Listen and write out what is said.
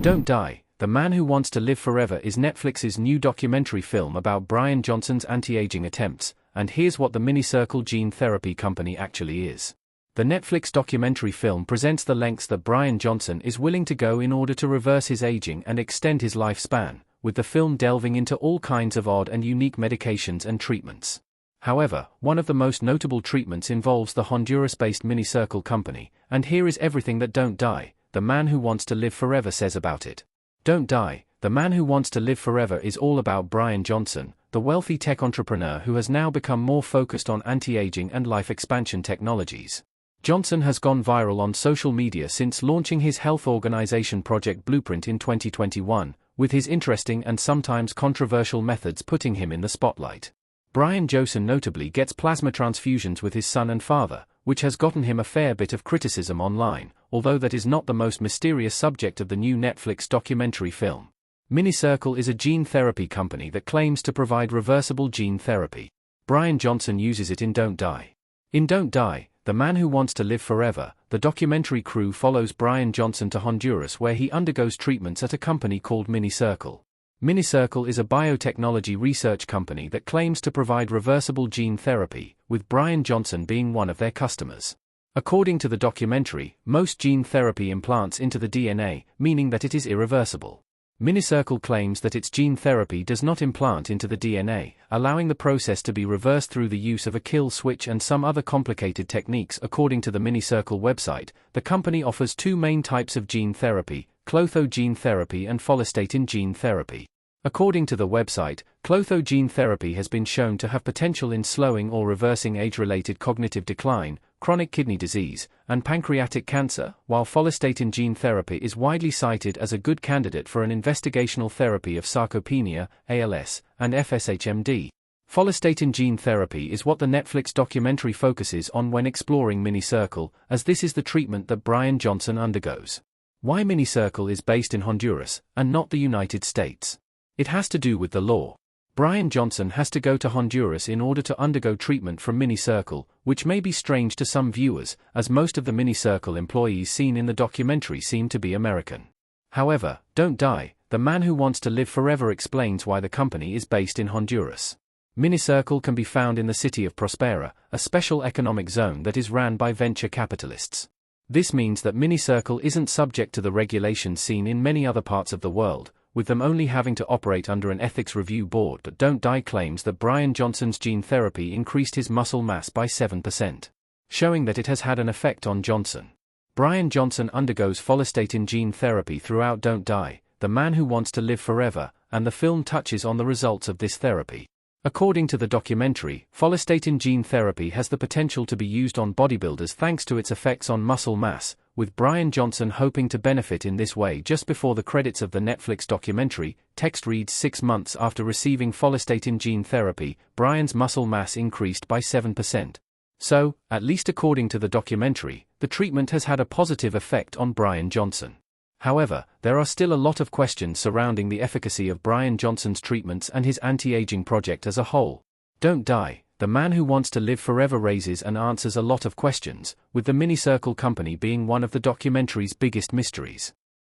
Don't Die, The Man Who Wants to Live Forever is Netflix's new documentary film about Bryan Johnson's anti-aging attempts, and here's what the Minicircle gene therapy company actually is. The Netflix documentary film presents the lengths that Bryan Johnson is willing to go in order to reverse his aging and extend his lifespan, with the film delving into all kinds of odd and unique medications and treatments. However, one of the most notable treatments involves the Honduras-based Minicircle company, and here is everything that Don't Die, The Man Who Wants to Live Forever says about it. Don't Die, The Man Who Wants to Live Forever is all about Bryan Johnson, the wealthy tech entrepreneur who has now become more focused on anti-aging and life expansion technologies. Johnson has gone viral on social media since launching his health organization Project Blueprint in 2021, with his interesting and sometimes controversial methods putting him in the spotlight. Bryan Johnson notably gets plasma transfusions with his son and father, which has gotten him a fair bit of criticism online, although that is not the most mysterious subject of the new Netflix documentary film. Minicircle is a gene therapy company that claims to provide reversible gene therapy. Bryan Johnson uses it in Don't Die. In Don't Die, The Man Who Wants to Live Forever, the documentary crew follows Bryan Johnson to Honduras where he undergoes treatments at a company called Minicircle. Minicircle is a biotechnology research company that claims to provide reversible gene therapy, with Bryan Johnson being one of their customers. According to the documentary, most gene therapy implants into the DNA, meaning that it is irreversible. Minicircle claims that its gene therapy does not implant into the DNA, allowing the process to be reversed through the use of a kill switch and some other complicated techniques. According to the Minicircle website, the company offers two main types of gene therapy: clotho gene therapy and follistatin gene therapy. According to the website, clotho gene therapy has been shown to have potential in slowing or reversing age-related cognitive decline, chronic kidney disease, and pancreatic cancer, while follistatin gene therapy is widely cited as a good candidate for an investigational therapy of sarcopenia, ALS, and FSHMD. Follistatin gene therapy is what the Netflix documentary focuses on when exploring Minicircle, as this is the treatment that Bryan Johnson undergoes. Why Minicircle is based in Honduras, and not the United States? It has to do with the law. Bryan Johnson has to go to Honduras in order to undergo treatment from Minicircle, which may be strange to some viewers, as most of the Minicircle employees seen in the documentary seem to be American. However, Don't Die, The Man Who Wants to Live Forever explains why the company is based in Honduras. Minicircle can be found in the city of Prospera, a special economic zone that is ran by venture capitalists. This means that Minicircle isn't subject to the regulations seen in many other parts of the world, with them only having to operate under an ethics review board. But Don't Die claims that Bryan Johnson's gene therapy increased his muscle mass by 7%, showing that it has had an effect on Johnson. Bryan Johnson undergoes follistatin gene therapy throughout Don't Die, The Man Who Wants to Live Forever, and the film touches on the results of this therapy. According to the documentary, follistatin gene therapy has the potential to be used on bodybuilders thanks to its effects on muscle mass, with Bryan Johnson hoping to benefit in this way. Just before the credits of the Netflix documentary, text reads 6 months after receiving follistatin gene therapy, Bryan's muscle mass increased by 7%. So, at least according to the documentary, the treatment has had a positive effect on Bryan Johnson. However, there are still a lot of questions surrounding the efficacy of Bryan Johnson's treatments and his anti-aging project as a whole. Don't Die, The Man Who Wants to Live Forever raises and answers a lot of questions, with the Minicircle company being one of the documentary's biggest mysteries.